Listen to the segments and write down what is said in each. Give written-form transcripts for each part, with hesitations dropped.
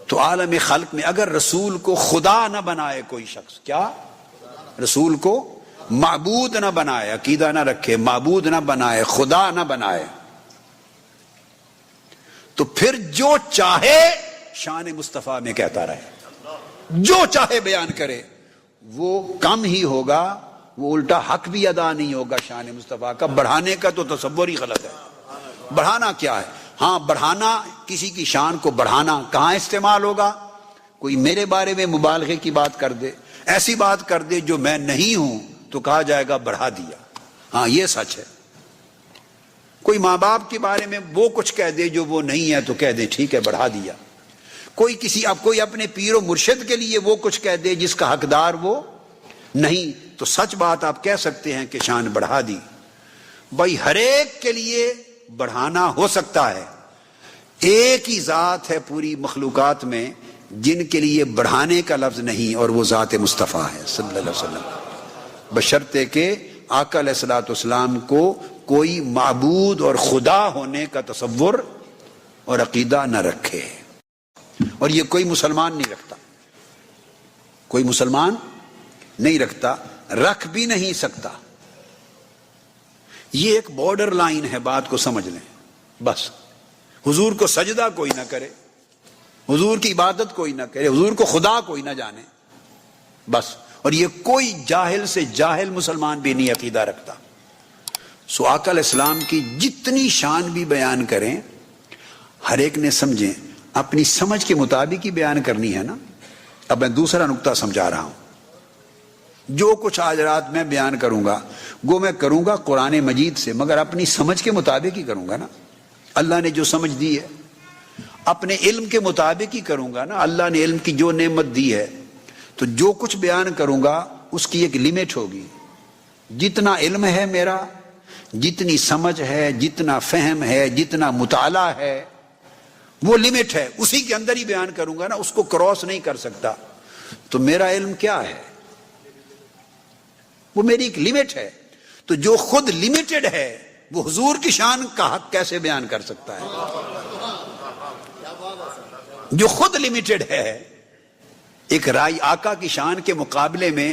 تو عالم خلق میں اگر رسول کو خدا نہ بنائے کوئی شخص، کیا رسول کو معبود نہ بنائے، عقیدہ نہ رکھے، معبود نہ بنائے، خدا نہ بنائے، تو پھر جو چاہے شان مصطفیٰ میں کہتا رہے، جو چاہے بیان کرے، وہ کم ہی ہوگا، وہ الٹا حق بھی ادا نہیں ہوگا شان مصطفیٰ کا۔ بڑھانے کا تو تصور ہی غلط ہے۔ بڑھانا کیا ہے؟ ہاں، بڑھانا، کسی کی شان کو بڑھانا کہاں استعمال ہوگا؟ کوئی میرے بارے میں مبالغے کی بات کر دے، ایسی بات کر دے جو میں نہیں ہوں، تو کہا جائے گا بڑھا دیا۔ ہاں، یہ سچ ہے۔ کوئی ماں باپ کے بارے میں وہ کچھ کہہ دے جو وہ نہیں ہے، تو کہہ دے ٹھیک ہے، بڑھا دیا۔ کوئی اپنے پیر و مرشد کے لیے وہ کچھ کہہ دے جس کا حقدار وہ نہیں، تو سچ بات آپ کہہ سکتے ہیں کہ شان بڑھا دی۔ بھائی ہر ایک کے لیے بڑھانا ہو سکتا ہے، ایک ہی ذات ہے پوری مخلوقات میں جن کے لیے بڑھانے کا لفظ نہیں، اور وہ ذات مصطفیٰ ہے صلی اللہ علیہ وسلم، بشرطے کہ آقا علیہ الصلوۃ والسلام کو کوئی معبود اور خدا ہونے کا تصور اور عقیدہ نہ رکھے۔ اور یہ کوئی مسلمان نہیں رکھتا، کوئی مسلمان نہیں رکھتا، رکھ بھی نہیں سکتا۔ یہ ایک بارڈر لائن ہے، بات کو سمجھ لیں بس۔ حضور کو سجدہ کوئی نہ کرے، حضور کی عبادت کوئی نہ کرے، حضور کو خدا کوئی نہ جانے، بس۔ اور یہ کوئی جاہل سے جاہل مسلمان بھی نہیں عقیدہ رکھتا۔ سو آقا علیہ السلام کی جتنی شان بھی بیان کریں، ہر ایک نے سمجھیں، اپنی سمجھ کے مطابق ہی بیان کرنی ہے نا۔ اب میں دوسرا نقطہ سمجھا رہا ہوں۔ جو کچھ آج رات میں بیان کروں گا، وہ میں کروں گا قرآن مجید سے، مگر اپنی سمجھ کے مطابق ہی کروں گا نا۔ اللہ نے جو سمجھ دی ہے، اپنے علم کے مطابق ہی کروں گا نا۔ اللہ نے علم کی جو نعمت دی ہے، تو جو کچھ بیان کروں گا اس کی ایک لمٹ ہوگی۔ جتنا علم ہے میرا، جتنی سمجھ ہے، جتنا فہم ہے، جتنا مطالعہ ہے، وہ لمٹ ہے، اسی کے اندر ہی بیان کروں گا نا، اس کو کراس نہیں کر سکتا۔ تو میرا علم کیا ہے؟ وہ میری ایک لمٹ ہے۔ تو جو خود لمیٹڈ ہے، وہ حضور کی شان کا حق کیسے بیان کر سکتا ہے؟ جو خود لمیٹڈ ہے، ایک رائی آقا کی شان کے مقابلے میں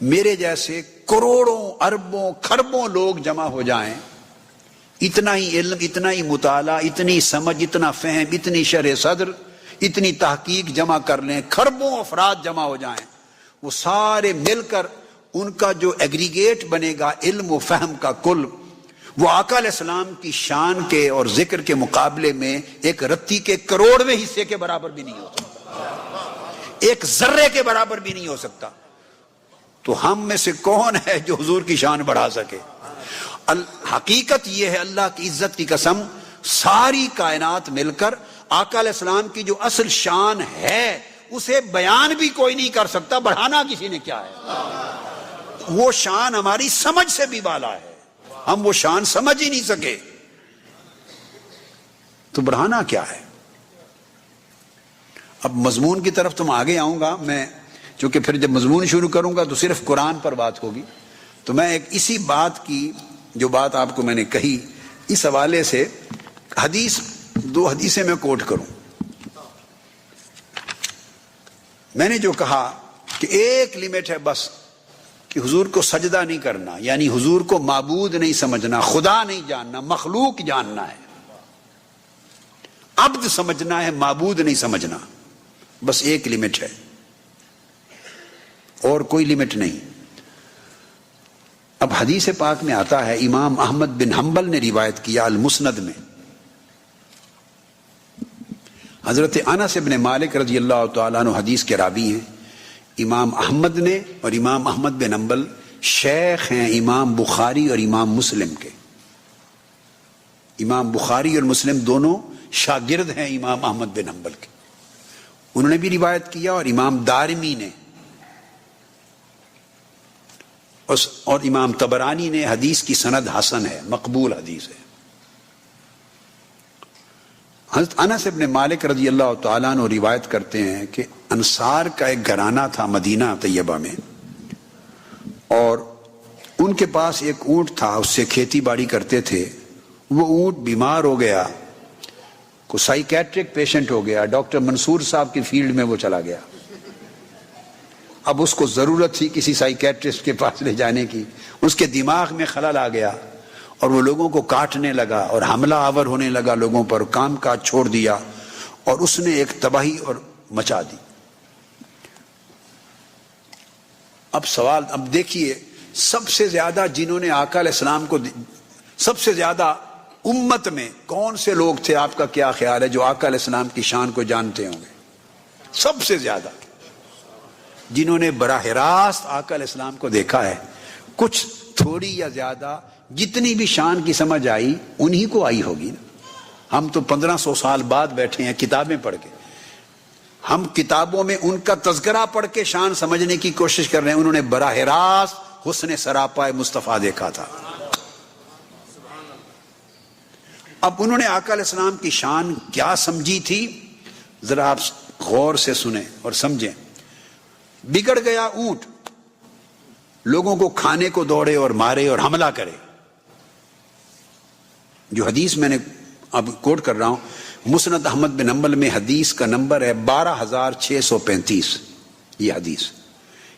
میرے جیسے کروڑوں اربوں کھربوں لوگ جمع ہو جائیں، اتنا ہی علم، اتنا ہی مطالعہ، اتنی سمجھ، اتنا فہم، اتنی شرح صدر، اتنی تحقیق جمع کر لیں، کھربوں افراد جمع ہو جائیں، وہ سارے مل کر ان کا جو ایگریگیٹ بنے گا علم و فہم کا کل، وہ آقا علیہ السلام کی شان کے اور ذکر کے مقابلے میں ایک رتی کے کروڑویں حصے کے برابر بھی نہیں ہو سکتا، ایک ذرے کے برابر بھی نہیں ہو سکتا۔ تو ہم میں سے کون ہے جو حضور کی شان بڑھا سکے؟ حقیقت یہ ہے، اللہ کی عزت کی قسم، ساری کائنات مل کر آقا علیہ السلام کی جو اصل شان ہے اسے بیان بھی کوئی نہیں کر سکتا، بڑھانا کسی نے کیا ہے؟ وہ شان ہماری سمجھ سے بھی بالا ہے، ہم وہ شان سمجھ ہی نہیں سکے، تو بڑھانا کیا ہے؟ اب مضمون کی طرف تم آگے آؤں گا میں، چونکہ پھر جب مضمون شروع کروں گا تو صرف قرآن پر بات ہوگی، تو میں ایک اسی بات کی، جو بات آپ کو میں نے کہی، اس حوالے سے دو حدیثیں میں کوٹ کروں۔ میں نے جو کہا کہ ایک لمٹ ہے بس، کہ حضور کو سجدہ نہیں کرنا، یعنی حضور کو معبود نہیں سمجھنا، خدا نہیں جاننا، مخلوق جاننا ہے، عبد سمجھنا ہے، معبود نہیں سمجھنا، بس ایک لمٹ ہے، اور کوئی لمٹ نہیں۔ اب حدیث پاک میں آتا ہے، امام احمد بن حنبل نے روایت کیا المسند میں، حضرت انس بن مالک رضی اللہ تعالیٰ عنہ حدیث کے راوی ہیں۔ امام احمد نے، اور امام احمد بن حنبل شیخ ہیں امام بخاری اور امام مسلم کے۔ امام بخاری اور مسلم دونوں شاگرد ہیں امام احمد بن حنبل کے، انہوں نے بھی روایت کیا، اور امام دارمی نے اور امام طبرانی نے، حدیث کی سند حسن ہے، مقبول حدیث ہے۔ حضرت انس بن مالک رضی اللہ تعالیٰ عنہ روایت کرتے ہیں کہ انصار کا ایک گھرانہ تھا مدینہ طیبہ میں، اور ان کے پاس ایک اونٹ تھا، اس سے کھیتی باڑی کرتے تھے۔ وہ اونٹ بیمار ہو گیا، کو سائیکیٹرک پیشنٹ ہو گیا, ڈاکٹر منصور صاحب کی فیلڈ میں وہ چلا گیا. اب اس کو ضرورت تھی کسی سائیکیٹرسٹ کے پاس لے جانے کی. اس کے دماغ میں خلل آ گیا اور وہ لوگوں کو کاٹنے لگا اور حملہ آور ہونے لگا لوگوں پر, کام کاج چھوڑ دیا اور اس نے ایک تباہی اور مچا دی. اب سوال, اب دیکھیے سب سے زیادہ جنہوں نے آقا علیہ السلام کو, سب سے زیادہ امت میں کون سے لوگ تھے, آپ کا کیا خیال ہے, جو آقا علیہ السلام کی شان کو جانتے ہوں گے؟ سب سے زیادہ جنہوں نے براہ راست آقا علیہ السلام کو دیکھا ہے, کچھ تھوڑی یا زیادہ جتنی بھی شان کی سمجھ آئی انہی کو آئی ہوگی نا. ہم تو 1500 سال بعد بیٹھے ہیں کتابیں پڑھ کے, ہم کتابوں میں ان کا تذکرہ پڑھ کے شان سمجھنے کی کوشش کر رہے ہیں. انہوں نے براہ راست حسن سراپا مصطفیٰ دیکھا تھا. اب انہوں نے آقا علیہ السلام کی شان کیا سمجھی تھی, ذرا آپ غور سے سنیں اور سمجھیں. بگڑ گیا اونٹ, لوگوں کو کھانے کو دوڑے اور مارے اور حملہ کرے. جو حدیث میں نے اب کوٹ کر رہا ہوں, مسند احمد بن حنبل میں حدیث کا نمبر ہے 12635. یہ حدیث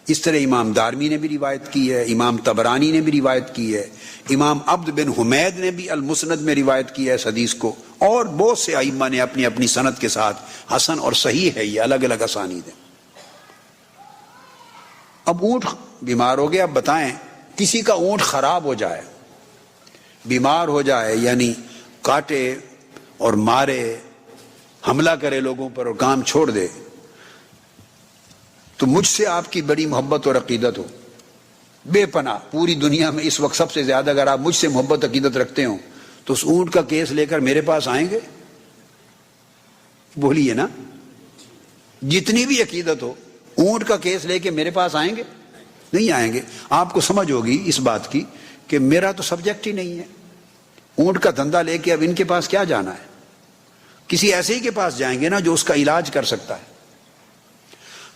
اس طرح امام دارمی نے بھی روایت کی ہے, امام طبرانی نے بھی روایت کی ہے, امام عبد بن حمید نے بھی المسند میں روایت کی ہے اس حدیث کو, اور بہت سے ائمہ نے اپنی اپنی سند کے ساتھ. حسن اور صحیح ہے, یہ الگ الگ اسانید ہیں. اب اونٹ بیمار ہو گیا. اب بتائیں کسی کا اونٹ خراب ہو جائے, بیمار ہو جائے, یعنی کاٹے اور مارے, حملہ کرے لوگوں پر اور کام چھوڑ دے, تو مجھ سے آپ کی بڑی محبت اور عقیدت ہو, بے پناہ پوری دنیا میں اس وقت سب سے زیادہ اگر آپ مجھ سے محبت عقیدت رکھتے ہوں تو اس اونٹ کا کیس لے کر میرے پاس آئیں گے؟ بولیے نا. جتنی بھی عقیدت ہو, اونٹ کا کیس لے کے میرے پاس آئیں گے؟ نہیں آئیں گے. آپ کو سمجھ ہوگی اس بات کی کہ میرا تو سبجیکٹ ہی نہیں ہے. اونٹ کا دھندا لے کے اب ان کے پاس کیا جانا ہے؟ کسی ایسے ہی کے پاس جائیں گے نا جو اس کا علاج کر سکتا ہے.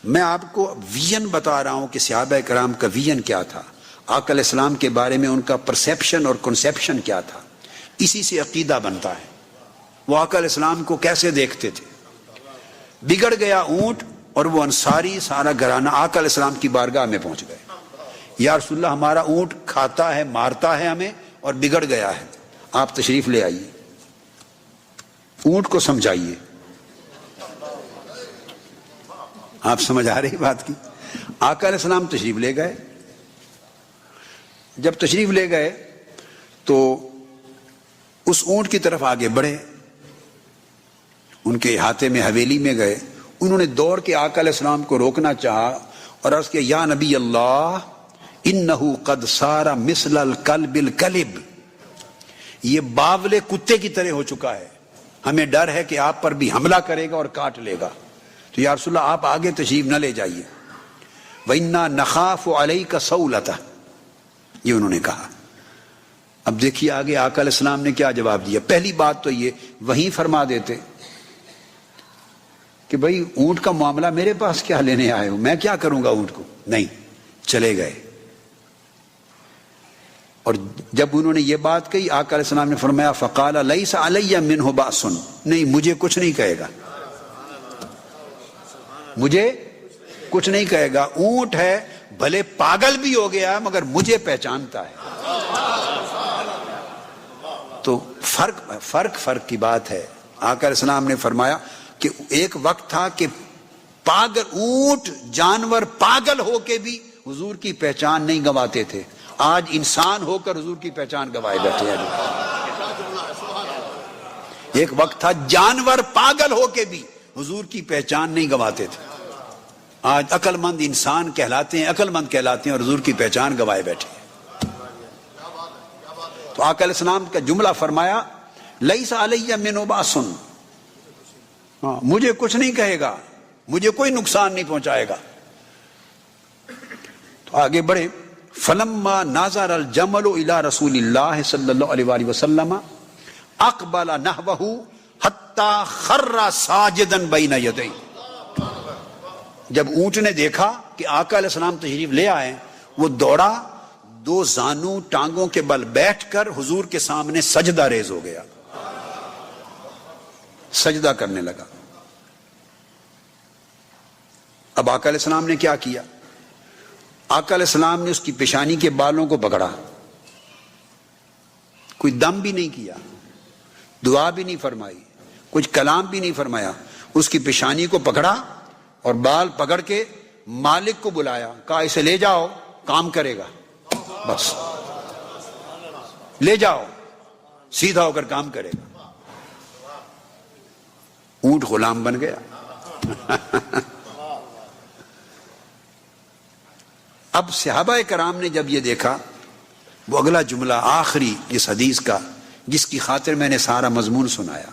میں آپ کو ویژن بتا رہا ہوں کہ صحابہ کرام کا ویژن کیا تھا, آقا علیہ السلام کے بارے میں ان کا پرسیپشن اور کنسیپشن کیا تھا. اسی سے عقیدہ بنتا ہے. وہ آقا علیہ السلام کو کیسے دیکھتے تھے. بگڑ گیا اونٹ اور وہ انصاری سارا گھرانہ آقا علیہ السلام کی بارگاہ میں پہنچ گئے. یا رسول اللہ, ہمارا اونٹ کھاتا ہے, مارتا ہے ہمیں اور بگڑ گیا ہے, آپ تشریف لے آئیے, اونٹ کو سمجھائیے. آپ سمجھ آ رہی بات کی؟ آقا علیہ السلام تشریف لے گئے. جب تشریف لے گئے تو اس اونٹ کی طرف آگے بڑھے, ان کے احاطے میں حویلی میں گئے. انہوں نے دوڑ کے آقا علیہ السلام کو روکنا چاہا اور عرض کیا, یا نبی اللہ انہو قد صار مثل الکلب الکلب, یہ باولے کتے کی طرح ہو چکا ہے, ہمیں ڈر ہے کہ آپ پر بھی حملہ کرے گا اور کاٹ لے گا. تو یا رسول اللہ آپ آگے تشریف نہ لے جائیے. وَإِنَّا نَخَافُ عَلَيْكَ صَوْلَتَهُ, یہ انہوں نے کہا. اب دیکھیے آگے آقا علیہ السلام نے کیا جواب دیا. پہلی بات تو یہ, وہیں فرما دیتے کہ بھئی اونٹ کا معاملہ میرے پاس کیا لینے آئے ہو, میں کیا کروں گا اونٹ کو. نہیں, چلے گئے. اور جب انہوں نے یہ بات کہی, آقا علیہ السلام نے فرمایا فقال لیس علی منہ بأس, نہیں مجھے کچھ نہیں کہے گا, مجھے کچھ نہیں کہے گا. اونٹ ہے بھلے پاگل بھی ہو گیا مگر مجھے پہچانتا ہے. تو فرق کی بات ہے. آقا علیہ السلام نے فرمایا کہ ایک وقت تھا کہ پاگل اونٹ جانور پاگل ہو کے بھی حضور کی پہچان نہیں گنواتے تھے. آج انسان ہو کر حضور کی پہچان گنوائے بیٹھے ہیں. ایک وقت تھا جانور پاگل ہو کے بھی حضور کی پہچان نہیں گنواتے تھے. آج عقل مند انسان کہلاتے ہیں, عقل مند کہلاتے ہیں اور حضور کی پہچان گنوائے بیٹھے ہیں. تو آقا علیہ السلام کا جملہ فرمایا لیس علی منہ بأس, مجھے کچھ نہیں کہے گا, مجھے کوئی نقصان نہیں پہنچائے گا. تو آگے بڑھے. فلما ناظر الجمل الى رسول اللہ صلی اللہ علیہ وآلہ وسلم اقبل نحوہ حتی خر ساجدا بین یدیہ. جب اونٹ نے دیکھا کہ آقا علیہ السلام تشریف لے آئے, وہ دوڑا, دو زانوں ٹانگوں کے بل بیٹھ کر حضور کے سامنے سجدہ ریز ہو گیا. سجدہ کرنے لگا۔ اب آقا علیہ السلام نے کیا کیا؟ آقا علیہ السلام نے اس کی پیشانی کے بالوں کو پکڑا، کوئی دم بھی نہیں کیا، دعا بھی نہیں فرمائی، کچھ کلام بھی نہیں فرمایا، اس کی پیشانی کو پکڑا اور بال پکڑ کے مالک کو بلایا، کہا اسے لے جاؤ، کام کرے گا، بس لے جاؤ، سیدھا ہو کر کام کرے گا۔ اونٹ غلام بن گیا۔ اب صحابہ کرام نے جب یہ دیکھا، وہ اگلا جملہ آخری اس حدیث کا جس کی خاطر میں نے سارا مضمون سنایا،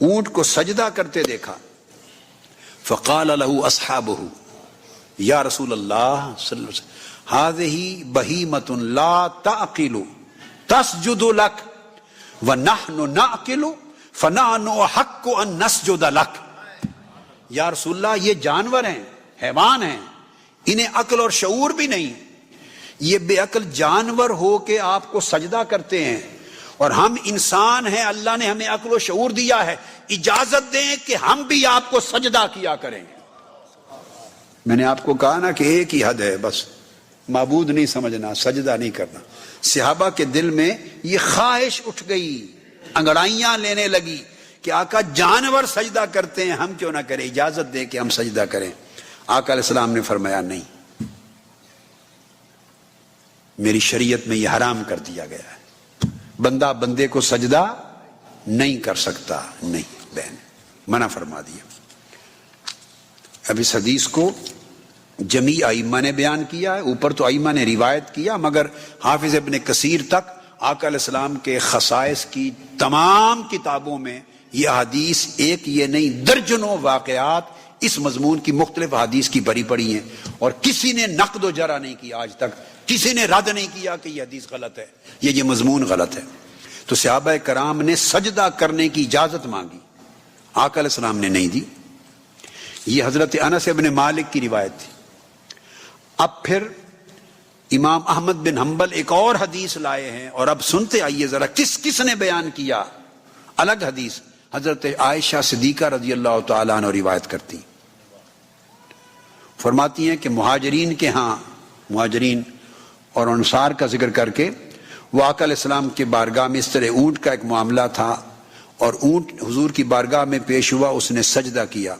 اونٹ کو سجدہ کرتے دیکھا، فقال له اصحابہ یا رسول اللہ صلی اللہ علیہ وسلم هذه بہیمۃ لا تعقل تسجد لک ونحن نعقل فنحن احق ان نسجد لک۔ یا رسول اللہ، یہ جانور ہیں، حیوان ہیں، انہیں عقل اور شعور بھی نہیں، یہ بے عقل جانور ہو کے آپ کو سجدہ کرتے ہیں، اور ہم انسان ہیں، اللہ نے ہمیں عقل و شعور دیا ہے، اجازت دیں کہ ہم بھی آپ کو سجدہ کیا کریں۔ میں نے آپ کو کہا نا کہ ایک ہی حد ہے، بس معبود نہیں سمجھنا، سجدہ نہیں کرنا۔ صحابہ کے دل میں یہ خواہش اٹھ گئی، انگڑائیاں لینے لگی کہ آقا جانور سجدہ کرتے ہیں، ہم کیوں نہ کریں، اجازت دیں کہ ہم سجدہ کریں۔ آقا علیہ السلام نے فرمایا نہیں، میری شریعت میں یہ حرام کر دیا گیا ہے، بندہ بندے کو سجدہ نہیں کر سکتا، نہیں، بہن منع فرما دیا۔ اب اس حدیث کو جمیع ائمہ نے بیان کیا ہے، اوپر تو ائمہ نے روایت کیا، مگر حافظ ابن کثیر تک آقا علیہ السلام کے خصائص کی تمام کتابوں میں یہ حدیث ایک یہ نہیں درجنوں واقعات اس مضمون کی مختلف حدیث کی بھری پڑی ہیں، اور کسی نے نقد و جرح نہیں کیا، آج تک کسی نے رد نہیں کیا کہ یہ حدیث غلط ہے، یہ مضمون غلط ہے۔ تو صحابہ کرام نے سجدہ کرنے کی اجازت مانگی، آقا علیہ السلام نے نہیں دی۔ یہ حضرت انس ابن مالک کی روایت تھی۔ اب پھر امام احمد بن حنبل ایک اور حدیث لائے ہیں، اور اب سنتے آئیے ذرا کس نے بیان کیا، الگ حدیث حضرت عائشہ صدیقہ رضی اللہ تعالیٰ عنہ روایت کرتی، فرماتی ہیں کہ مہاجرین کے ہاں، مہاجرین اور انصار کا ذکر کر کے وہ آقا علیہ السلام کے بارگاہ میں اس طرح اونٹ کا ایک معاملہ تھا، اور اونٹ حضور کی بارگاہ میں پیش ہوا، اس نے سجدہ کیا۔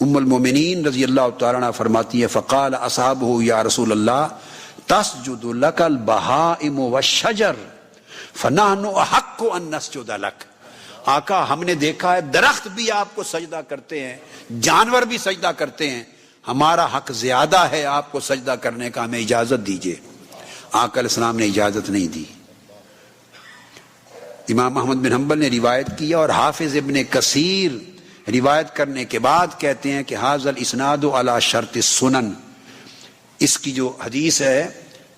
ام المومنین رضی اللہ تعالیٰ عنہ فرماتی ہے فقال اصحابہ یا رسول اللہ تسجد لک البہائم والشجر فنحن احق ان نسجد لک۔ آقا ہم نے دیکھا ہے درخت بھی آپ کو سجدہ کرتے ہیں، جانور بھی سجدہ کرتے ہیں، ہمارا حق زیادہ ہے آپ کو سجدہ کرنے کا، ہمیں اجازت دیجیے۔ آقا علیہ السلام نے اجازت نہیں دی۔ امام احمد بن حنبل نے روایت کیا، اور حافظ ابن کثیر روایت کرنے کے بعد کہتے ہیں کہ ھذا الاسناد علی شرط السنن، اس کی جو حدیث ہے،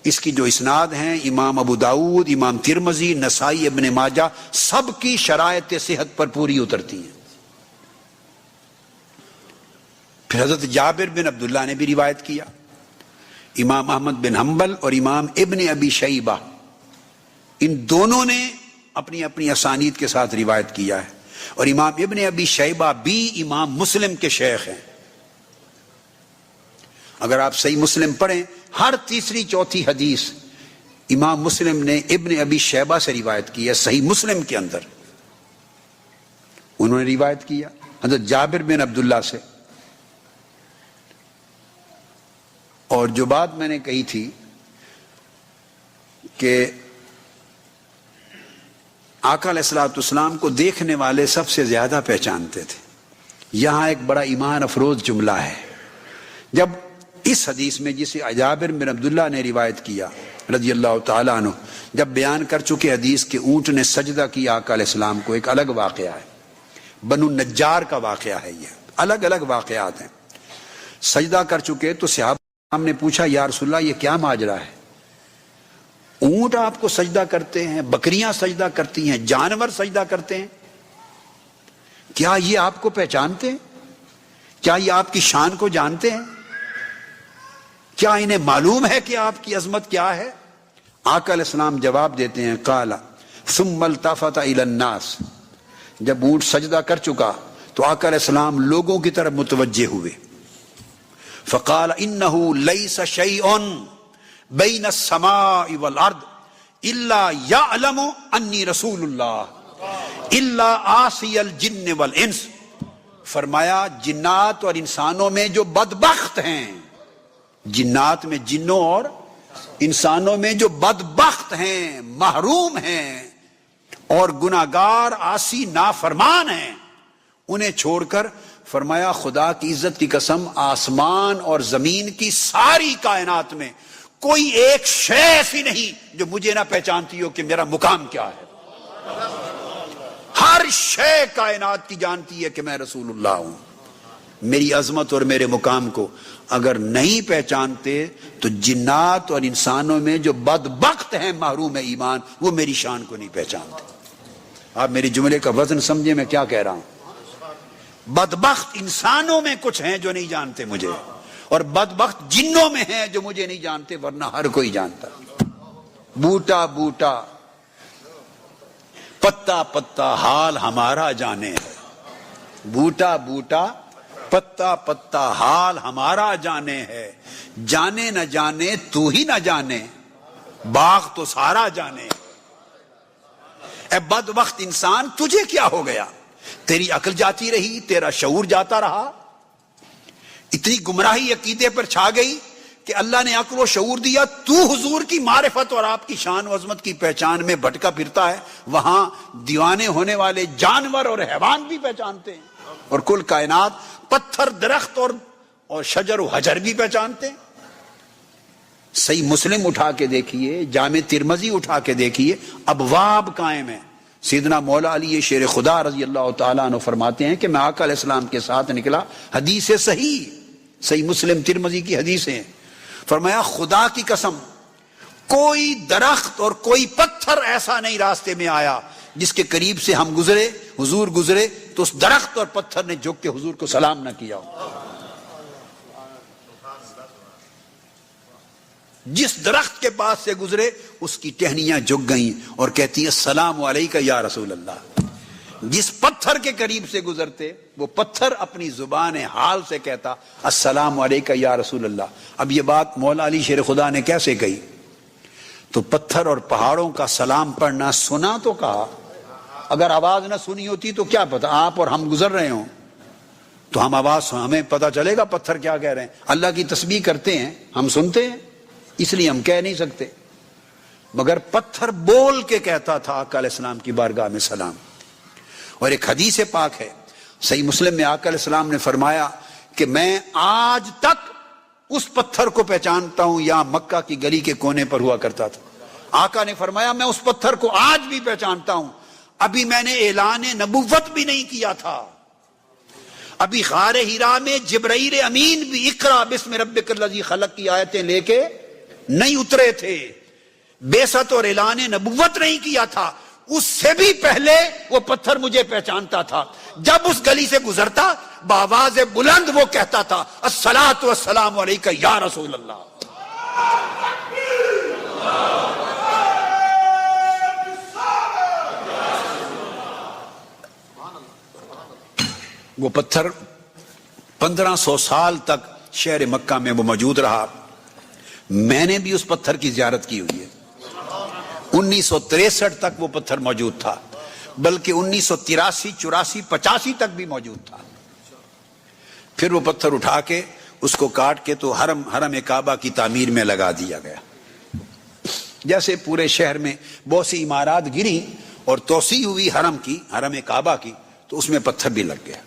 اس کی جو اسناد ہیں امام ابو داؤد، امام ترمذی، نسائی، ابن ماجہ، سب کی شرائط صحت پر پوری اترتی ہیں۔ پھر حضرت جابر بن عبداللہ نے بھی روایت کیا، امام احمد بن حنبل اور امام ابن ابی شیبہ، ان دونوں نے اپنی اپنی اسانید کے ساتھ روایت کیا ہے، اور امام ابن ابی شیبہ بھی امام مسلم کے شیخ ہیں۔ اگر آپ صحیح مسلم پڑھیں، ہر تیسری چوتھی حدیث امام مسلم نے ابن ابی شیبہ سے روایت کی ہے، صحیح مسلم کے اندر انہوں نے روایت کیا حضرت جابر بن عبداللہ سے۔ اور جو بات میں نے کہی تھی کہ آقا علیہ الصلوۃ والسلام کو دیکھنے والے سب سے زیادہ پہچانتے تھے، یہاں ایک بڑا ایمان افروز جملہ ہے۔ جب اس حدیث میں جسے جابر بن عبداللہ نے روایت کیا رضی اللہ تعالیٰ عنہ، جب بیان کر چکے حدیث کہ اونٹ نے سجدہ کیا آقا علیہ السلام کو، ایک الگ واقعہ ہے، بنو نجار کا واقعہ ہے، یہ الگ الگ واقعات ہیں۔ سجدہ کر چکے تو صحابہ نے پوچھا یا رسول اللہ یہ کیا ماجرا ہے، اونٹ آپ کو سجدہ کرتے ہیں، بکریاں سجدہ کرتی ہیں، جانور سجدہ کرتے ہیں، کیا یہ آپ کو پہچانتے ہیں؟ کیا یہ آپ کی شان کو جانتے ہیں؟ کیا انہیں معلوم ہے کہ آپ کی عظمت کیا ہے؟ آقا علیہ السلام جواب دیتے ہیں قال ثم التفت الى الناس، جب اونٹ سجدہ کر چکا تو آقا علیہ السلام لوگوں کی طرف متوجہ ہوئے. فقال انه ليس شيء بين السماء والارض الا يعلم انی رسول اللہ الا عاصی الجن والانس. فرمایا جنات اور انسانوں میں جو بدبخت ہیں، جنات میں جنوں اور انسانوں میں جو بدبخت ہیں، محروم ہیں اور گناہگار عاصی نافرمان ہیں، انہیں چھوڑ کر فرمایا خدا کی عزت کی قسم آسمان اور زمین کی ساری کائنات میں کوئی ایک شے ایسی نہیں جو مجھے نہ پہچانتی ہو کہ میرا مقام کیا ہے. ہر شے کائنات کی جانتی ہے کہ میں رسول اللہ ہوں. میری عظمت اور میرے مقام کو اگر نہیں پہچانتے تو جنات اور انسانوں میں جو بدبخت ہیں محروم ایمان وہ میری شان کو نہیں پہچانتے. آپ میری جملے کا وزن سمجھے میں کیا کہہ رہا ہوں. بدبخت انسانوں میں کچھ ہیں جو نہیں جانتے مجھے، اور بدبخت جنوں میں ہیں جو مجھے نہیں جانتے، ورنہ ہر کوئی جانتا. بوٹا بوٹا پتا پتا حال ہمارا جانے ہے. بوٹا بوٹا پتا پتا حال ہمارا جانے ہے. جانے نہ جانے تو ہی نہ جانے، باغ تو سارا جانے. اے بدبخت انسان تجھے کیا ہو گیا؟ تیری عقل جاتی رہی، تیرا شعور جاتا رہا، اتنی گمراہی عقیدے پر چھا گئی کہ اللہ نے عقل و شعور دیا، تو حضور کی معرفت اور آپ کی شان و عظمت کی پہچان میں بھٹکا پھرتا ہے. وہاں دیوانے ہونے والے جانور اور حیوان بھی پہچانتے ہیں، اور کل کائنات پتھر درخت اور شجر و حجر بھی پہچانتے ہیں. صحیح مسلم اٹھا کے دیکھیے، جامع ترمذی اٹھا کے دیکھیے، ابواب قائم ہیں. سیدنا مولا علی شیر خدا رضی اللہ تعالیٰ عنہ فرماتے ہیں کہ میں آقا علیہ السلام کے ساتھ نکلا. حدیث صحیح مسلم ترمذی کی حدیثیں. فرمایا خدا کی قسم کوئی درخت اور کوئی پتھر ایسا نہیں راستے میں آیا جس کے قریب سے ہم گزرے، حضور گزرے تو اس درخت اور پتھر نے جھک کے حضور کو سلام نہ کیا ہو. جس درخت کے پاس سے گزرے اس کی ٹہنیاں جھک گئیں اور کہتی ہیں السلام علیکہ یا رسول اللہ. جس پتھر کے قریب سے گزرتے وہ پتھر اپنی زبان حال سے کہتا السلام علیکہ یا رسول اللہ. اب یہ بات مولا علی شیر خدا نے کیسے کہی؟ تو پتھر اور پہاڑوں کا سلام پڑھنا سنا تو کہا، اگر آواز نہ سنی ہوتی تو کیا پتا آپ اور ہم گزر رہے ہوں تو ہم آواز ہمیں پتا چلے گا پتھر کیا کہہ رہے ہیں. اللہ کی تسبیح کرتے ہیں، ہم سنتے ہیں، اس لیے ہم کہہ نہیں سکتے. مگر پتھر بول کے کہتا تھا آقا علیہ السلام کی بارگاہ میں سلام. اور ایک حدیث پاک ہے صحیح مسلم میں، آقا علیہ السلام نے فرمایا کہ میں آج تک اس پتھر کو پہچانتا ہوں یہاں مکہ کی گلی کے کونے پر ہوا کرتا تھا. آقا نے فرمایا میں اس پتھر کو آج بھی پہچانتا ہوں. ابھی میں نے اعلان نبوت بھی نہیں کیا تھا، ابھی غار حرا میں جبرائیل امین بھی اقرا بسم ربک الذی خلق کی آیتیں لے کے نہیں اترے تھے، بیست اور اعلان نبوت نہیں کیا تھا. اس سے بھی پہلے وہ پتھر مجھے پہچانتا تھا. جب اس گلی سے گزرتا بآواز بلند وہ کہتا تھا الصلاۃ والسلام علیکہ یا رسول اللہ. وہ پتھر 1500 سال تک شہر مکہ میں وہ موجود رہا. میں نے بھی اس پتھر کی زیارت کی ہوئی ہے. 1963 تک وہ پتھر موجود تھا، بلکہ 1983 84 85 تک بھی موجود تھا. پھر وہ پتھر اٹھا کے اس کو کاٹ کے تو حرم کعبہ کی تعمیر میں لگا دیا گیا. جیسے پورے شہر میں بہت سی عمارات گری اور توسیع ہوئی حرم کعبہ کی، تو اس میں پتھر بھی لگ گیا.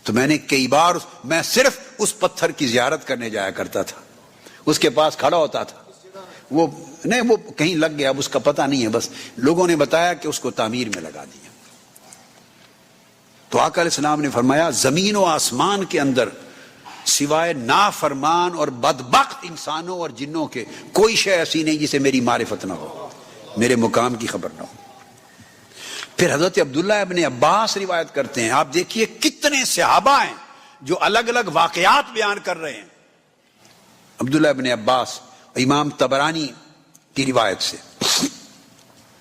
تو میں نے کئی بار میں صرف اس پتھر کی زیارت کرنے جایا کرتا تھا، اس کے پاس کھڑا ہوتا تھا. وہ کہیں لگ گیا، اب اس کا پتہ نہیں ہے، بس لوگوں نے بتایا کہ اس کو تعمیر میں لگا دیا. تو آقا علیہ السلام نے فرمایا زمین و آسمان کے اندر سوائے نافرمان اور بدبخت انسانوں اور جنوں کے کوئی شے ایسی نہیں جسے میری معرفت نہ ہو، میرے مقام کی خبر نہ ہو. پھر حضرت عبداللہ ابن عباس روایت کرتے ہیں. آپ دیکھیے کتنے صحابہ ہیں جو الگ الگ واقعات بیان کر رہے ہیں. عبداللہ ابن عباس امام طبرانی کی روایت سے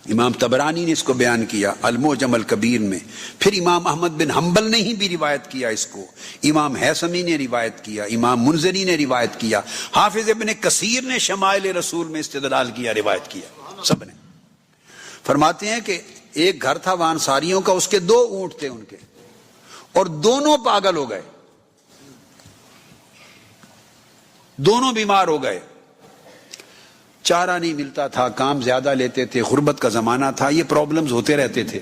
امام طبرانی نے اس کو بیان کیا المعجم الکبیر میں، پھر امام احمد بن حنبل نے ہی بھی روایت کیا اس کو، امام حیثمی نے روایت کیا، امام منذری نے روایت کیا، حافظ ابن کثیر نے شمائل رسول میں استدلال کیا، روایت کیا، سب نے۔ فرماتے ہیں کہ ایک گھر تھا وہاں انصاریوں کا، اس کے 2 اونٹ تھے ان کے، اور دونوں پاگل ہو گئے، دونوں بیمار ہو گئے، چارہ نہیں ملتا تھا، کام زیادہ لیتے تھے، غربت کا زمانہ تھا، یہ پرابلمز ہوتے رہتے تھے،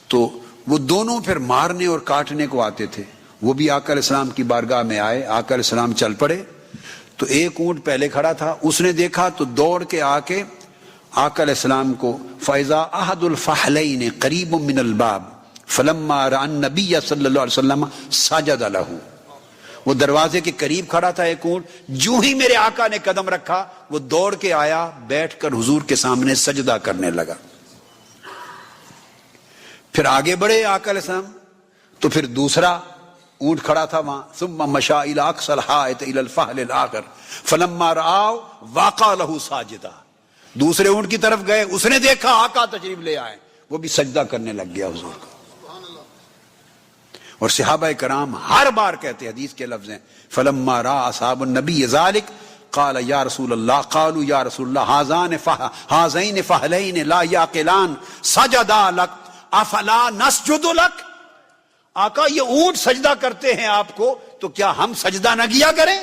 تو وہ دونوں پھر مارنے اور کاٹنے کو آتے تھے۔ وہ بھی آقا علیہ السلام کی بارگاہ میں آئے، آقا علیہ السلام چل پڑے، تو ایک اونٹ پہلے کھڑا تھا، اس نے دیکھا تو دوڑ کے آ کے آقا علیہ السلام کو فَإِذَا أَحَدُ الْفَحْلَيْنِ قَرِيبٌ مِّنَ الْبَابِ فَلَمَّا رَأَى النَّبِيَّ صلی اللہ علیہ وسلم سَجَدَ لَهُ۔ وہ دروازے کے قریب کھڑا تھا ایک اونٹ، جو ہی میرے آقا نے قدم رکھا وہ دوڑ کے آیا، بیٹھ کر حضور کے سامنے سجدہ کرنے لگا۔ پھر آگے بڑھے آقا علیہ السلام، تو پھر دوسرا اونٹ کھڑا تھا وہاں، ثم مشى الى اقصى الحائط الى الفحل الاخر فلما رآه وقع له ساجدا۔ دوسرے اونٹ کی طرف گئے، اس نے دیکھا آقا تشریف لے آئے، وہ بھی سجدہ کرنے لگ گیا حضور کو۔ اور صحابہ کرام ہر بار کہتے، حدیث کے لفظ ہیں فلما رأى اصحاب النبي ذلك قال یا رسول اللہ، قالوا یا رسول اللہ هذین فحلین لا یعقلان سجدا لک افلا نسجد لک۔ آقا یہ اونٹ سجدہ کرتے ہیں آپ کو، تو کیا ہم سجدہ نہ کیا کریں؟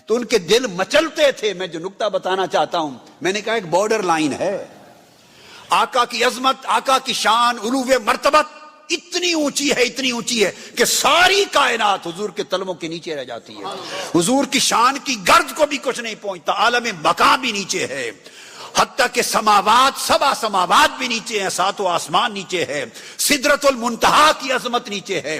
تو ان کے دل مچلتے تھے۔ میں جو نکتہ بتانا چاہتا ہوں، میں نے کہا ایک بارڈر لائن ہے، آقا کی عظمت، آقا کی شان، علو مرتبت اتنی اونچی ہے، اتنی اونچی ہے کہ ساری کائنات حضور کے تلووں کے نیچے رہ جاتی ہے، حضور کی شان کی گرد کو بھی کچھ نہیں پہنچتا، عالم بقا بھی نیچے ہے، حتیٰ کہ سماوات، 7 سماوات بھی نیچے ہیں، 7 آسمان نیچے ہے، سدرۃ المنتہا کی عظمت نیچے ہے،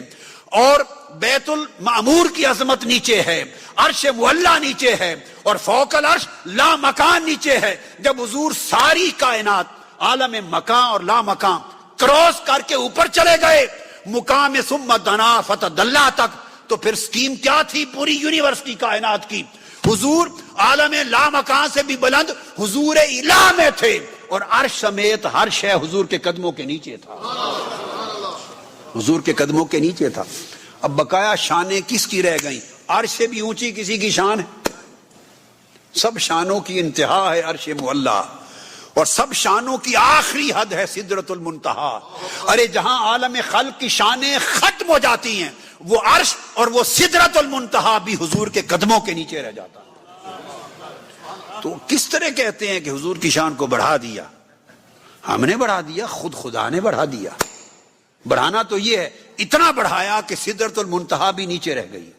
اور بیت المعمور کی عظمت نیچے ہے، عرش معلیٰ نیچے ہے، اور فوق العرش لا مکان نیچے ہے۔ جب حضور ساری کائنات، عالم مکان اور لا مکان کراس کر کے اوپر چلے گئے، مقام ثم دنا فتدلی تک، تو پھر سکیم کیا تھی پوری یونیورس کی، کائنات کی؟ حضور عالم لا مکان سے بھی بلند حضور الہ میں تھے، اور عرش سمیت ہر شے حضور کے قدموں کے نیچے تھا، حضور کے قدموں کے نیچے تھا۔ اب بقایا شانیں کس کی رہ گئیں؟ عرش سے بھی اونچی کسی کی شان ہے؟ سب شانوں کی انتہا ہے عرش معلیٰ، اور سب شانوں کی آخری حد ہے سدرۃ المنتہا۔ ارے جہاں عالم خلق کی شانیں ختم ہو جاتی ہیں، وہ عرش اور وہ سدرۃ المنتہا بھی حضور کے قدموں کے نیچے رہ جاتا ہے۔ تو کس طرح کہتے ہیں کہ حضور کی شان کو بڑھا دیا؟ ہم نے بڑھا دیا؟ خود خدا نے بڑھا دیا۔ بڑھانا تو یہ ہے، اتنا بڑھایا کہ سدرۃ المنتہا بھی نیچے رہ گئی،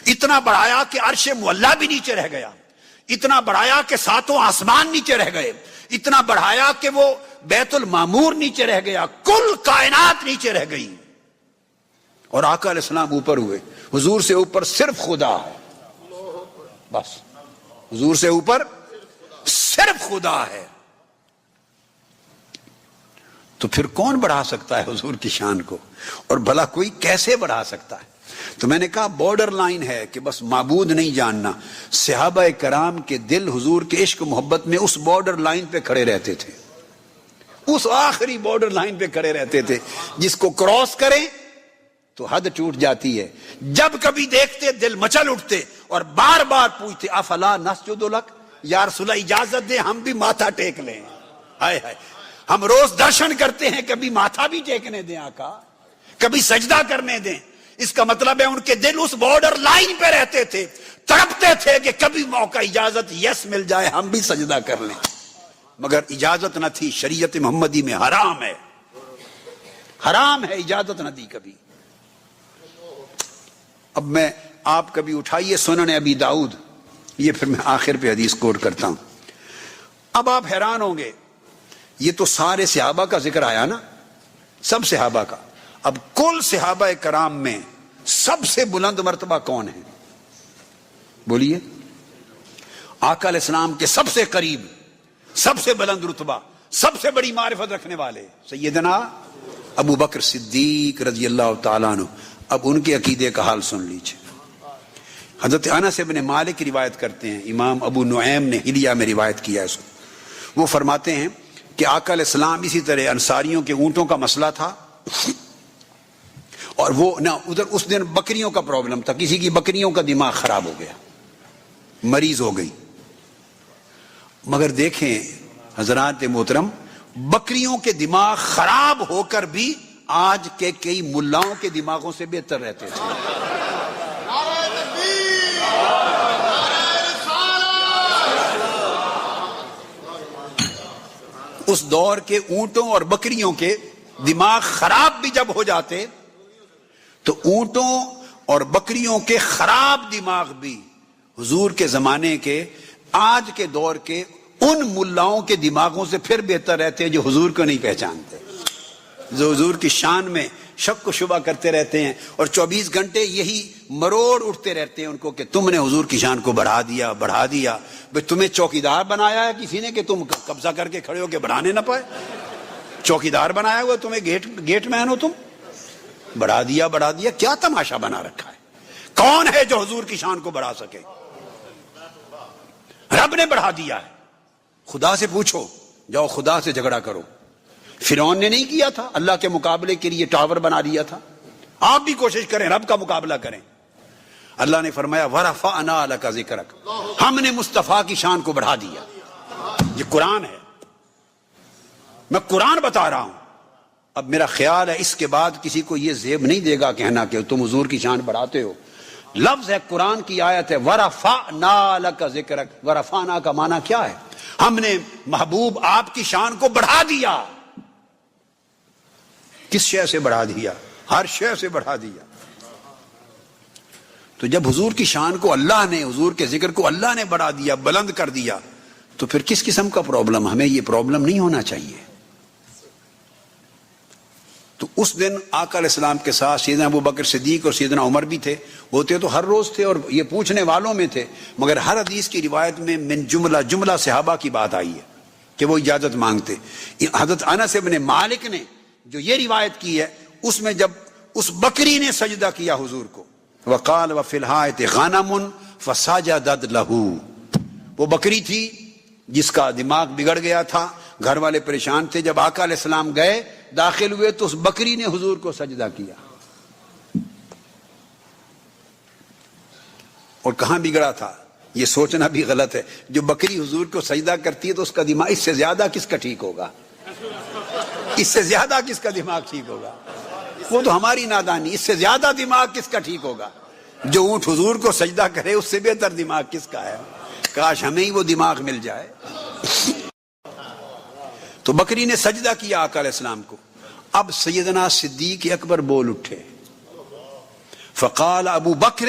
اتنا بڑھایا کہ عرش معلیٰ بھی نیچے رہ گیا، اتنا بڑھایا کہ 7 آسمان نیچے رہ گئے، اتنا بڑھایا کہ وہ بیت المعمور نیچے رہ گیا، کل کائنات نیچے رہ گئی، اور آقا علیہ السلام اوپر ہوئے۔ حضور سے اوپر صرف خدا ہے، بس حضور سے اوپر صرف خدا ہے۔ تو پھر کون بڑھا سکتا ہے حضور کی شان کو؟ اور بھلا کوئی کیسے بڑھا سکتا ہے؟ تو میں نے کہا بارڈر لائن ہے کہ بس معبود نہیں جاننا۔ صحابہ کرام کے دل حضور کے عشق محبت میں اس بارڈر لائن پہ کھڑے رہتے تھے، اس آخری بارڈر لائن پہ کھڑے رہتے تھے، جس کو کراس کریں تو حد ٹوٹ جاتی ہے۔ جب کبھی دیکھتے دل مچل اٹھتے، اور بار بار پوچھتے افلا نسجد لک، یا رسول اللہ اجازت دیں ہم بھی ماتھا ٹیک لیں۔ ہائے ہائے، ہم روز درشن کرتے ہیں، کبھی ماتھا بھی ٹیکنے دیں آقا، کبھی سجدہ کرنے دیں۔ اس کا مطلب ہے ان کے دل اس بارڈر لائن پہ رہتے تھے، تڑپتے تھے کہ کبھی موقع اجازت یس مل جائے ہم بھی سجدہ کر لیں، مگر اجازت نہ تھی۔ شریعت محمدی میں حرام ہے، حرام ہے، اجازت نہ دی کبھی۔ اب میں آپ کبھی اٹھائیے سنن ابی داؤد، یہ پھر میں آخر پہ حدیث کوٹ کرتا ہوں۔ اب آپ حیران ہوں گے، یہ تو سارے صحابہ کا ذکر آیا نا، سب صحابہ کا۔ اب کل صحابہ کرام میں سب سے بلند مرتبہ کون ہے؟ بولیے۔ آقا علیہ السلام کے سب سے قریب، سب سے بلند رتبہ، سب سے بڑی معرفت رکھنے والے سیدنا ابو بکر صدیق رضی اللہ تعالیٰ عنہ۔ اب ان کے عقیدے کا حال سن لیجئے۔ حضرت انس بن مالک روایت کرتے ہیں، امام ابو نعیم نے حلیہ میں روایت کیا اس کو۔ وہ فرماتے ہیں کہ آقا علیہ السلام اسی طرح انصاریوں کے اونٹوں کا مسئلہ تھا، اور وہ نہ ادھر اس دن بکریوں کا پرابلم تھا، کسی کی بکریوں کا دماغ خراب ہو گیا، مریض ہو گئی۔ مگر دیکھیں حضرات محترم، بکریوں کے دماغ خراب ہو کر بھی آج کے کئی ملاؤں کے دماغوں سے بہتر رہتے تھے۔ اس دور کے اونٹوں اور بکریوں کے دماغ خراب بھی جب ہو جاتے تو اونٹوں اور بکریوں کے خراب دماغ بھی حضور کے زمانے کے آج کے دور کے ان ملاؤں کے دماغوں سے پھر بہتر رہتے ہیں جو حضور کو نہیں پہچانتے، جو حضور کی شان میں شک و شبہ کرتے رہتے ہیں اور 24 گھنٹے یہی مروڑ اٹھتے رہتے ہیں ان کو کہ تم نے حضور کی شان کو بڑھا دیا بڑھا دیا۔ بھئی تمہیں چوکیدار بنایا ہے کسی نے کہ تم قبضہ کر کے کھڑے ہو کے بڑھانے نہ پائے؟ چوکیدار بنایا ہوا تمہیں، گیٹ مین ہو تم، بڑھا دیا، کیا تماشا بنا رکھا ہے؟ کون ہے جو حضور کی شان کو بڑھا سکے؟ رب نے بڑھا دیا ہے۔ خدا سے پوچھو، جاؤ خدا سے جھگڑا کرو۔ فرعون نے نہیں کیا تھا، اللہ کے مقابلے کے لیے ٹاور بنا دیا تھا؟ آپ بھی کوشش کریں، رب کا مقابلہ کریں۔ اللہ نے فرمایا وَرَفَعْنَا لَكَ ذِكْرَكَ، ہم نے مصطفیٰ کی شان کو بڑھا دیا۔ یہ قرآن ہے، میں قرآن بتا رہا ہوں۔ اب میرا خیال ہے اس کے بعد کسی کو یہ زیب نہیں دے گا کہنا کہ تم حضور کی شان بڑھاتے ہو۔ لفظ ہے، قرآن کی آیت ہے، وَرَفَعْنَا لَكَ ذِكْرَكَ۔ وَرَفَعْنَا کا معنی کیا ہے؟ ہم نے محبوب آپ کی شان کو بڑھا دیا۔ کس شے سے بڑھا دیا؟ ہر شے سے بڑھا دیا۔ تو جب حضور کی شان کو اللہ نے، حضور کے ذکر کو اللہ نے بڑھا دیا، بلند کر دیا، تو پھر کس قسم کا پرابلم؟ ہمیں یہ پرابلم نہیں ہونا چاہیے۔ تو اس دن آقا علیہ السلام کے ساتھ سیدنا ابو بکر صدیق اور سیدنا عمر بھی تھے، ہوتے تو ہر روز تھے اور یہ پوچھنے والوں میں تھے، مگر ہر حدیث کی روایت میں من جملہ صحابہ کی بات آئی ہے کہ وہ اجازت مانگتے۔ حضرت انس بن مالک نے جو یہ روایت کی ہے، اس میں جب اس بکری نے سجدہ کیا حضور کو، وقال وفی الحائط غنم فسجدت لہ، وہ بکری تھی جس کا دماغ بگڑ گیا تھا، گھر والے پریشان تھے، جب آقا علیہ السلام گئے داخل ہوئے تو اس بکری نے حضور کو سجدہ کیا۔ اور کہاں بگڑا تھا یہ سوچنا بھی غلط ہے، جو بکری حضور کو سجدہ کرتی ہے تو اس کا دماغ، اس سے زیادہ کس کا ٹھیک ہوگا؟ اس سے زیادہ کس کا دماغ ٹھیک ہوگا؟ وہ تو ہماری نادانی، اس سے زیادہ دماغ کس کا ٹھیک ہوگا؟ جو اونٹ حضور کو سجدہ کرے اس سے بہتر دماغ کس کا ہے؟ کاش ہمیں ہی وہ دماغ مل جائے۔ تو بکری نے سجدہ کیا آقا علیہ السلام کو۔ اب سیدنا صدیق اکبر بول اٹھے، فقال ابو بکر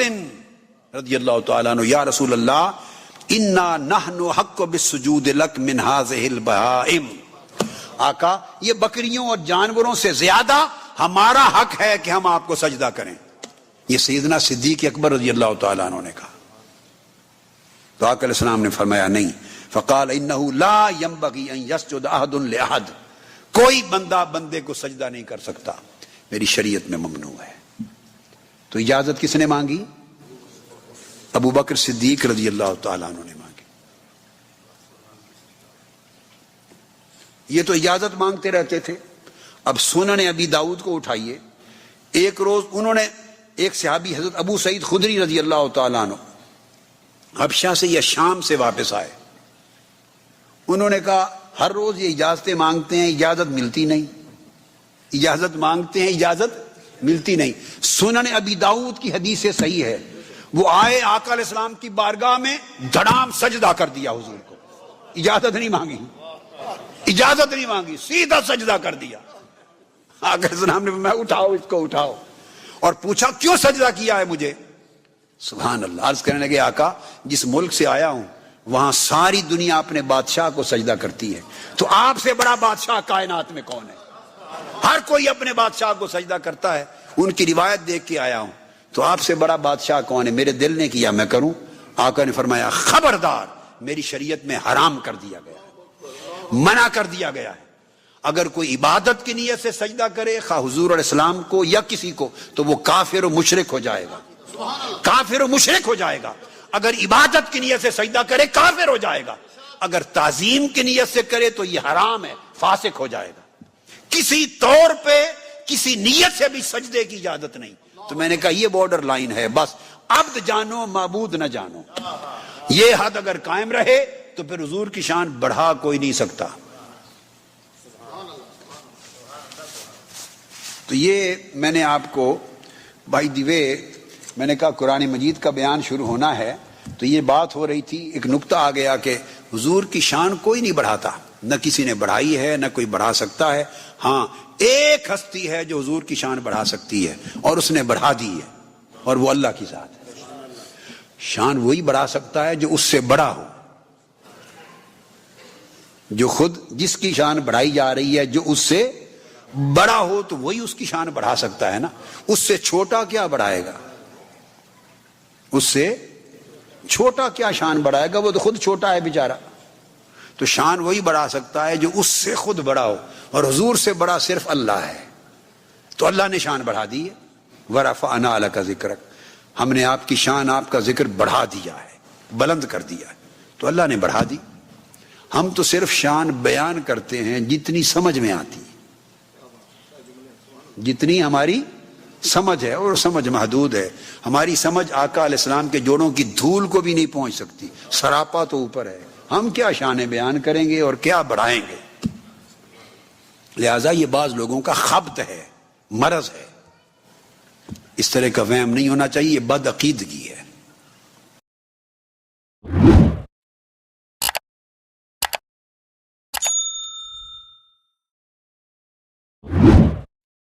رضی اللہ تعالیٰ عنہ یا رسول اللہ انا نحن حق بالسجود لک من هذه البہائم، آقا یہ بکریوں اور جانوروں سے زیادہ ہمارا حق ہے کہ ہم آپ کو سجدہ کریں۔ یہ سیدنا صدیق اکبر رضی اللہ تعالیٰ عنہ نے کہا۔ تو آقا علیہ السلام نے فرمایا نہیں، فقال انه لا ينبغي ان يسجد احد لاحد، کوئی بندہ بندے کو سجدہ نہیں کر سکتا، میری شریعت میں ممنوع ہے۔ تو اجازت کس نے مانگی؟ ابو بکر صدیق رضی اللہ تعالیٰ عنہ نے مانگی۔ یہ تو اجازت مانگتے رہتے تھے۔ اب سنن ابی داؤد کو اٹھائیے، ایک روز انہوں نے، ایک صحابی حضرت ابو سعید خدری رضی اللہ تعالیٰ عنہ حبشہ سے یا شام سے واپس آئے، انہوں نے کہا ہر روز یہ اجازتیں مانگتے ہیں، اجازت ملتی نہیں، اجازت مانگتے ہیں، اجازت ملتی نہیں۔ سنن ابی داؤد کی حدیث صحیح ہے، وہ آئے آقا علیہ السلام کی بارگاہ میں، دھڑام سجدہ کر دیا حضور کو، اجازت نہیں مانگی، اجازت نہیں مانگی، سیدھا سجدہ کر دیا۔ آقا علیہ السلام نے میں اٹھاؤ اس کو، اٹھاؤ، اور پوچھا کیوں سجدہ کیا ہے مجھے؟ سبحان اللہ، عرض کرنے لگے آقا جس ملک سے آیا ہوں وہاں ساری دنیا اپنے بادشاہ کو سجدہ کرتی ہے، تو آپ سے بڑا بادشاہ کائنات میں کون ہے؟ ہر کوئی اپنے بادشاہ کو سجدہ کرتا ہے، ان کی روایت دیکھ کے آیا ہوں، تو آپ سے بڑا بادشاہ کون ہے؟ میرے دل نے کیا میں کروں۔ آقا نے فرمایا خبردار، میری شریعت میں حرام کر دیا گیا ہے، منع کر دیا گیا ہے، اگر کوئی عبادت کی نیت سے سجدہ کرے خواہ حضور علیہ السلام کو یا کسی کو، تو وہ کافر و مشرک ہو جائے گا، کافر و مشرک ہو جائے گا۔ اگر عبادت کی نیت سے سجدہ کرے کافر ہو جائے گا۔ اگر تعظیم کی نیت سے کرے تو یہ حرام ہے، فاسق ہو جائے گا. کسی طور پہ کسی نیت سے بھی سجدے کی اجازت نہیں. تو میں نے کہا یہ بارڈر لائن ہے، بس عبد جانو معبود نہ جانو. یہ حد اگر قائم رہے تو پھر حضور کی شان بڑھا کوئی نہیں سکتا. تو یہ میں نے آپ کو بائی دی وے، میں نے کہا قرآن مجید کا بیان شروع ہونا ہے تو یہ بات ہو رہی تھی، ایک نقطہ آ گیا کہ حضور کی شان کوئی نہیں بڑھاتا، نہ کسی نے بڑھائی ہے نہ کوئی بڑھا سکتا ہے. ہاں ایک ہستی ہے جو حضور کی شان بڑھا سکتی ہے اور اس نے بڑھا دی ہے، اور وہ اللہ کی ذات ہے. شان وہی بڑھا سکتا ہے جو اس سے بڑا ہو، جو خود جس کی شان بڑھائی جا رہی ہے جو اس سے بڑا ہو تو وہی اس کی شان بڑھا سکتا ہے نا. اس سے چھوٹا کیا بڑھائے گا؟ اس سے چھوٹا کیا شان بڑھائے گا؟ وہ تو خود چھوٹا ہے بیچارہ. تو شان وہی بڑھا سکتا ہے جو اس سے خود بڑا ہو، اور حضور سے بڑا صرف اللہ ہے. تو اللہ نے شان بڑھا دی ہے. وَرَفَعْنَا لَكَ ذِكْرَكَ، ہم نے آپ کی شان، آپ کا ذکر بڑھا دیا ہے، بلند کر دیا ہے. تو اللہ نے بڑھا دی. ہم تو صرف شان بیان کرتے ہیں جتنی سمجھ میں آتی، جتنی ہماری سمجھ ہے، اور سمجھ محدود ہے. ہماری سمجھ آقا علیہ السلام کے جوڑوں کی دھول کو بھی نہیں پہنچ سکتی، سراپا تو اوپر ہے. ہم کیا شانیں بیان کریں گے اور کیا بڑھائیں گے؟ لہذا یہ بعض لوگوں کا خبط ہے، مرض ہے. اس طرح کا وہم نہیں ہونا چاہیے، یہ بد عقیدگی ہے.